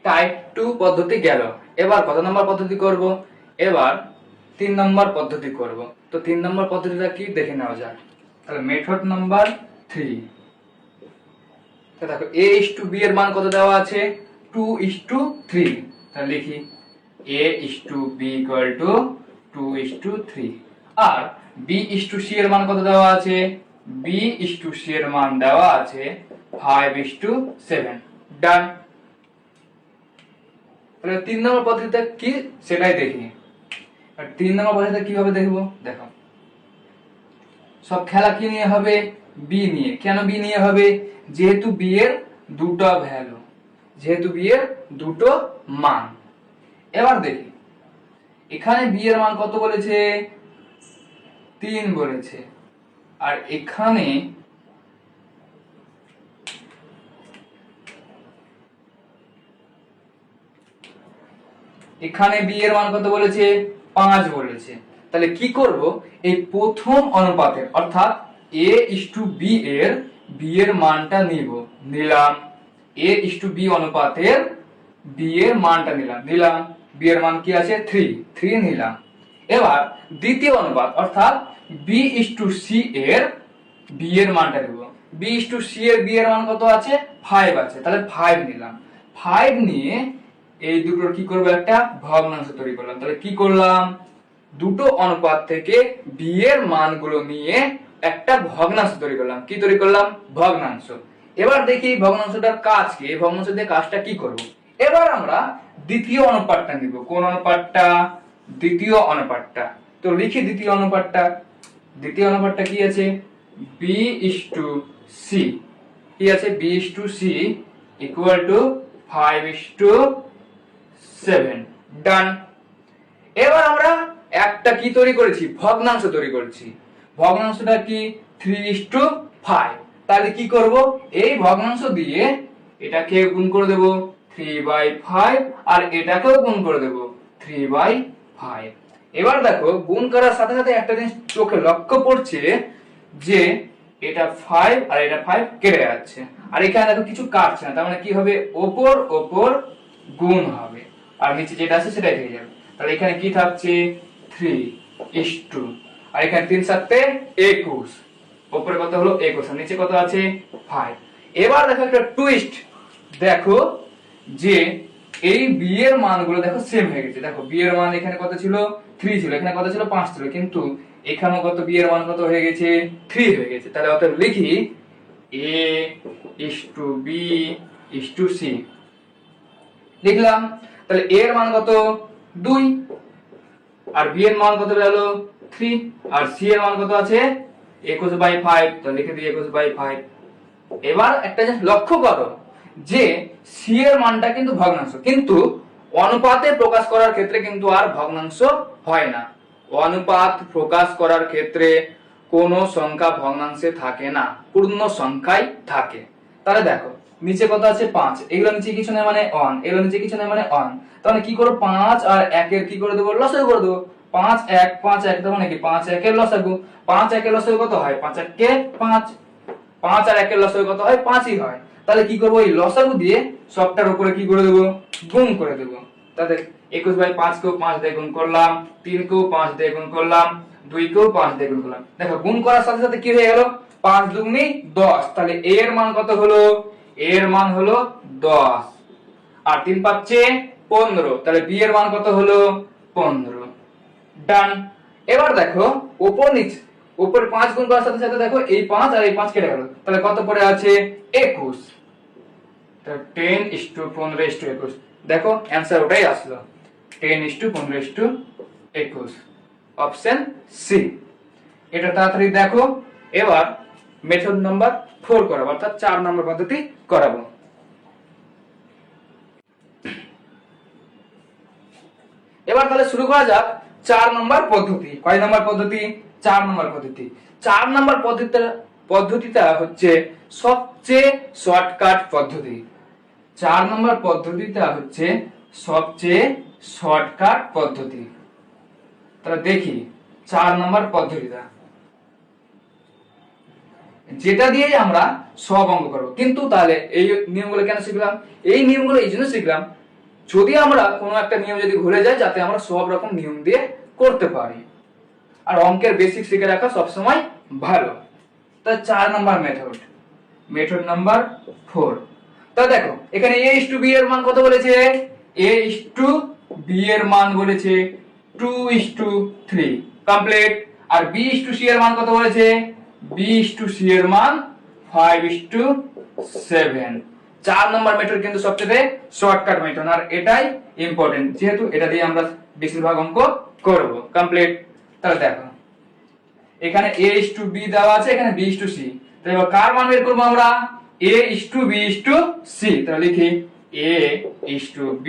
Type 2 পদ্ধতি গেল। এবার কত নম্বর পদ্ধতি করব? এবার 3 নম্বর পদ্ধতি করব। তো 3 নম্বর পদ্ধতিটা কি দেখে নেওয়া যাক। তাহলে মেথড নাম্বার 3। তো দেখো a:b এর মান কত দেওয়া আছে? 2:3। তাহলে লিখি a:b = 2:3। আর b:c এর মান কত দেওয়া আছে? b:c এর মান দেওয়া আছে 5:7। ডান। তাহলে 3 নম্বর পদ্ধতিটা কি সেটাই দেখি। আর 3 নম্বর পদ্ধতিটা কিভাবে দেখবো? দেখো, সব খেলা কি নিয়ে হবে? b নিয়ে। কেন b নিয়ে হবে? যেহেতু b এর দুটো ভ্যালু, যেহেতু b এর দুটো মান। এবার দেখি এখানে b এর মান কত বলেছে? 3 বলেছে। আর এখানে b এর মান কত বলেছে? 5 বলেছে। তাহলে কি করব? এই প্রথম অনুপাতের অর্থাৎ a:b এর b এর মানটা নিলাম a:b অনুপাতের b এর মানটা নিলাম b এর মান কি আছে? 3 নিলাম। এবার দ্বিতীয় অনুপাত অর্থাৎ b:c এর b এর মানটা নেব। b:c এর b এর মান কত আছে? 5 আছে। তাহলে 5 নিলাম। 5 নিয়ে এই দুটোর কি করব? একটা ভগ্নাংশ তৈরি করলাম। তাহলে কি করলাম? দুটো অনুপাত থেকে b এর মানগুলো নিয়ে একটা ভগ্নাংশ তৈরি করলাম। কি তৈরি করলাম? ভগ্নাংশ। এবার দেখি ভগ্নাংশটার কাজ কি, এই ভগ্নাংশ দিয়ে কাজটা কি করব। এবার আমরা দ্বিতীয় অনুপাতটা নিব। কোন অনুপাতটা? দ্বিতীয় অনুপাতটা। তো লিখি দ্বিতীয় অনুপাতটা। দ্বিতীয় অনুপাতটা কি আছে? b:c। কি আছে? b:c = 5:7। ডান। এবার আমরা একটা কি তৈরি করেছি? ভগ্নাংশ তৈরি করেছি। ভগ্নাংশটা কি? 3:5। তাহলে কি করব? এই ভগ্নাংশ দিয়ে এটাকে গুণ করে দেব 3/5 আর এটাকেও গুণ করে দেব 3/5। এবার দেখো গুণ করার সাথে সাথে একটা জিনিস চোখে লক্ষ্য পড়ছে যে এটা 5 আর এটা 5 কেটে যাচ্ছে। আর এখানে দেখো কিছু কাটছে না। তার মানে কি হবে? ওপর ওপর গুণ হবে আর নিচে যেটা আছে সেটাই থেকে যাবে। তাহলে এখানে কি থাকছে? 3:2। আর এখানে 3 7 21। উপরে কত হলো? 21 আর নিচে কত আছে? 5। এবার দেখো একটা টুইস্ট। দেখো যে এই b এর মানগুলো দেখো সেম হয়ে গেছে। দেখো b এর মান এখানে কত ছিল? 3 ছিল। এখানে কত ছিল? 5 ছিল। কিন্তু এখানেও কত b এর মান কত হয়ে গেছে? 3 হয়ে গেছে। তাহলে অতএব লিখি a:b:c। লিখলাম। তাহলে a এর মান কত? 2 আর b এর মান কত হলো? 3 আর c এর মান কত আছে? 21/5। তো লিখে দিই 21/5। এবার একটা জিনিস লক্ষ্য করো যে c এর মানটা কিন্তু ভগ্নাংশ, কিন্তু অনুপাতে প্রকাশ করার ক্ষেত্রে কিন্তু আর ভগ্নাংশ হয় না। অনুপাত প্রকাশ করার ক্ষেত্রে কোন সংখ্যা ভগ্নাংশে থাকে না, পূর্ণ সংখ্যাই থাকে। তাহলে দেখো নিচে কত আছে? 5। এগুলো নিচে কিছু না মানে 1, এগুলো নিচে কিছু না মানে 1। তাহলে কি করব? 5 আর 1 এর কি করে দেব? লসাগু করে দেব। 5 1 5 1 তার মানে কি? 5 1 এর লসাগু। 5 1 এর লসাগু কত হয়? 5 1 কে 5। 5 আর 1 এর লসাগু কত হয়? 5ই হয়। তাহলে কি করব? এই লসাগু দিয়ে সবটার উপরে কি করে দেব? গুণ করে দেব। তাহলে 21/5 কেও 5 দিয়ে গুণ করলাম, 3 কেও 5 দিয়ে গুণ করলাম, 2 কেও 5 দিয়ে গুণ করলাম। দেখো গুণ করার সাথে সাথে কি হয়ে গেল? 5 দুগুণে 10। তাহলে a এর মান কত হলো? a এর মান হলো 10 আর 3 পাচ্ছে 15। তাহলে b এর মান কত হলো? 15। ডান। এবার দেখো উপর নিচে, উপর 5 গুণ করার সাথে সাথে দেখো এই 5 আর এই 5 কেটে গেল। তাহলে কত পড়ে আছে? 21। তাহলে 10:15:21। দেখো অ্যানসার ওটাই আসলো, 10:15:21। Option C. এটা তাড়াতাড়ি দেখো। এবার মেথড নাম্বার 4 করাবো, অর্থাৎ 4 নম্বর পদ্ধতি করাবো। এবার তাহলে শুরু করা যাক 4 নম্বর পদ্ধতি। কয় নম্বর পদ্ধতি? 4 নম্বর পদ্ধতি। 4 নম্বর পদ্ধতিটা হচ্ছে সবচেয়ে শর্টকাট পদ্ধতি। 4 নম্বর পদ্ধতিটা হচ্ছে সবচেয়ে শর্টকাট পদ্ধতি। তাহলে দেখি 4 নম্বর পদ্ধতিটা, যেটা দিয়ে আমরা সব অঙ্ক করব। কিন্তু তাহলে এই নিয়মগুলো কেন শিখলাম? এই নিয়মগুলো এই জন্য শিখলাম যদি আমরা কোনো একটা নিয়ম যদি ভুলে যাই, যাতে আমরা সব রকম নিয়ম দিয়ে করতে পারি। আর অঙ্কের বেসিক শিখে রাখা সবসময় ভালো। তা 4 নম্বর মেথড নাম্বার 4। তা দেখো এখানে a is to b এর মান কত বলেছে? a is to b এর মান বলেছে 2:3 কমপ্লিট। আর b is to c এর মান কত বলেছে? b is to c এর মান 5:7। 4 নম্বর মেথড কিন্তু সবচেয়ে শর্টকাট মেথড, আর এটাই ইম্পর্টেন্ট, যেহেতু এটা দিয়ে আমরা বেশিরভাগ অঙ্ক করব। কমপ্লিট। তাহলে দেখো এখানে a is to b দেওয়া আছে, এখানে b is to c। তাহলে এবার কার মান বের করব আমরা? a is to b is to c। তাহলে লিখি a is to b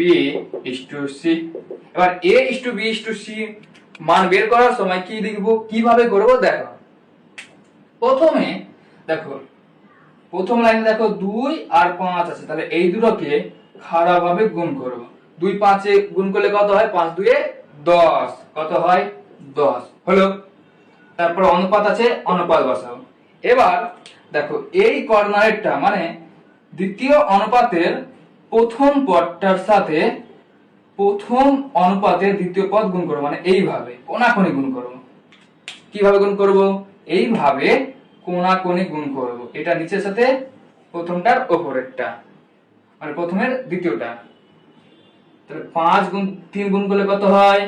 is to c। এবার a is to b is to c মান বের করার সময় কি লিখব, কিভাবে করব দেখো। প্রথমে দেখো প্রথম লাইনে দেখো 2 আর 5 আছে, তাহলে এই দুটোকে খাড়াভাবে গুণ করব। 2 5 এ গুণ করলে কত হয়? 5 2 এ 10। কত হয়? 10 হলো। তারপর অনুপাত আছে, অনুপাত বসাও। এবার দেখো এই কর্নারেরটা মানে দ্বিতীয় অনুপাতের প্রথম পদটার সাথে প্রথম অনুপাতের দ্বিতীয় পদ গুণ করব, মানে এইভাবে কোণাকুণি গুণ করব। কিভাবে গুণ করব? এইভাবে কোণাকুণি গুণ করব। এটা নিচের সাথে প্রথমটার উপরেরটা, মানে প্রথমের দ্বিতীয়টা। তাহলে 5 গুণ 3 গুণ করলে কত হয়?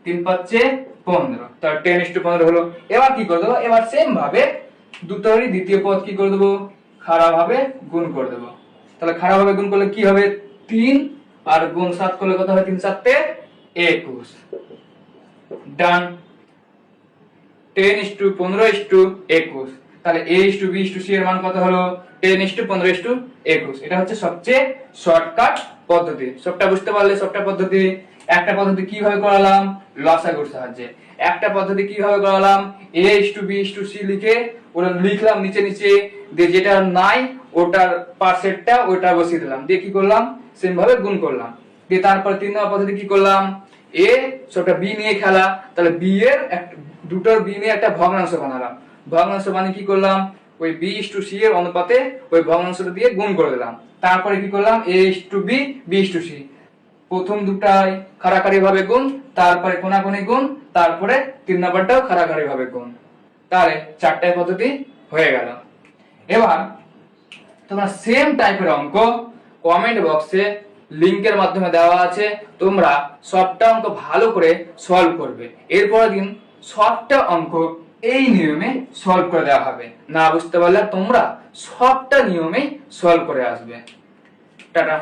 3 5 15। তার 10:15 হলো। এবার কি করে দেবো? এবার সেম ভাবে দুটোরই দ্বিতীয় পদ কি করে দেবো? খাড়া ভাবে গুণ করে দেবো। তাহলে খাড়া ভাবে গুণ করলে কি হবে? 3 আর গুণ 7 করলে কত হবে? 3 7 21। ডান। 10:15:21। তাহলে a is to b is to c এর মান কত হলো? 10:15:21। এটা হচ্ছে সবচেয়ে শর্টকাট পদ্ধতি। সবটা বুঝতে পারলে সবটা পদ্ধতি। একটা পদ্ধতি কিভাবে করালাম? লসাগুর সাহায্যে। একটা পদ্ধতি কিভাবে করালাম? a is to b is to c লিখে ওটা লিখলাম নিচে নিচে, দিয়ে যেটা নাই ওটার পাশেরটা ওটা বসিয়ে দিলাম, দিয়ে কি করলাম? সেম ভাবে গুণ করলাম। দিয়ে তারপর 3 নম্বর পদ্ধতি কি করলাম? a সবটা b নিয়ে খেলা, তাহলে b এর দুটোর b নিয়ে একটা ভগ্নাংশ বানালাম। ভগ্নাংশ বানিয়ে কি করলাম? ওই b is to c এর অনুপাতে ওই ভগ্নাংশটা দিয়ে গুণ করে দিলাম। তারপরে কি করলাম? a is to b b is to c প্রথম দুটাই খাড়াখাড়ি ভাবে গুণ, তারপরে কোণাকুণি গুণ, তারপরে 3 নাম্বারটাও খাড়াখাড়ি ভাবে গুণ। তাহলে 4টা পদ্ধতি হয়ে গেল। এবার তোমরা সেম টাইপের অঙ্ক কমেন্ট বক্সে লিংকের মাধ্যমে দেওয়া আছে, তোমরা সবটা অঙ্ক ভালো করে সলভ করবে। এরপরের দিন সবটা অঙ্ক এই নিয়মে সলভ করে দেওয়া হবে। না বুঝতে পারলে তোমরা সবটা নিয়মেই সলভ করে আসবে। টাটা।